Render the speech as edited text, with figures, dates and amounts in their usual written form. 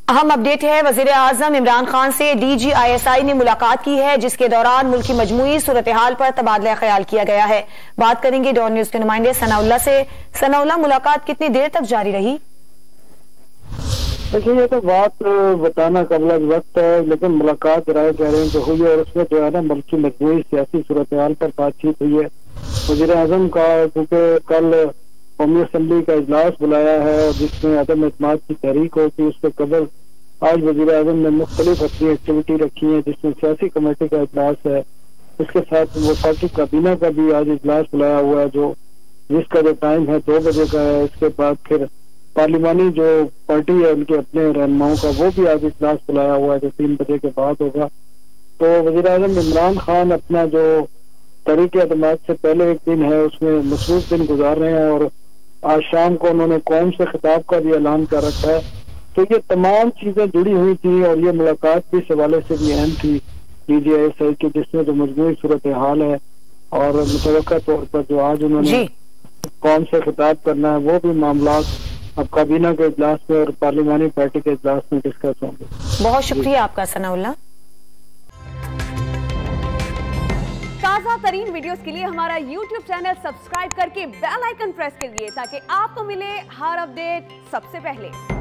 अहम अपडेट है, वजीर आजम इमरान खान से DGISI ने मुलाकात की है, जिसके दौरान मुल्क की मजमूई सूरत हाल पर तबादला ख्याल किया गया है। बात करेंगे डॉन न्यूज के नुमाइंदे सनाउल्लाह से। सनाउल्लाह, मुलाकात कितनी देर तक जारी रही? देखिए, ये तो बात बताना कबल वक्त है, लेकिन मुलाकात राय कह रहे हैं जो हुई है और उसमें जो है ना मुल्क की मजमूई सियासी सूरत हाल पर बातचीत हुई है। वजीर आजम का क्योंकि कल कौमी असम्बली का इजलास बुलाया है जिसमें अदम एतमाद की तहरीक होती, उसके कबल आज वजीर आजम ने मुख्तलिफ अपनी एक्टिविटी रखी है, जिसमें सियासी कमेटी का इजलास है। इसके साथ वो पार्टी काबीना का भी आज इजलास बुलाया हुआ है, जिसका जो टाइम है 2 बजे का है। इसके बाद फिर पार्लिमानी जो पार्टी है उनके अपने रहनुमाओं का वो भी आज इजलास बुलाया हुआ है जो 3 बजे के बाद होगा। तो वजीर आजम इमरान खान अपना जो तहरीक एतमाद से पहले एक दिन है उसमें मसरूफ दिन गुजार रहे हैं और आज शाम को उन्होंने कौम से खिताब का भी ऐलान कर रखा है। तो ये तमाम चीजें जुड़ी हुई थी और ये मुलाकात भी इस हवाले से भी अहम थी DGISI की, जिसमें जो मजबूरी सूरत हाल है और मुतवक्का तौर पर जो आज उन्होंने कौम से खिताब करना है वो भी मामला अब काबीना के इजलास में और पार्लिमानी पार्टी के इजलास में डिस्कस होंगे। बहुत शुक्रिया आपका सनाउल्लाह। ताज़ा तरीन वीडियोस के लिए हमारा YouTube चैनल सब्सक्राइब करके बेल आइकन प्रेस करिए ताकि आपको मिले हर अपडेट सबसे पहले।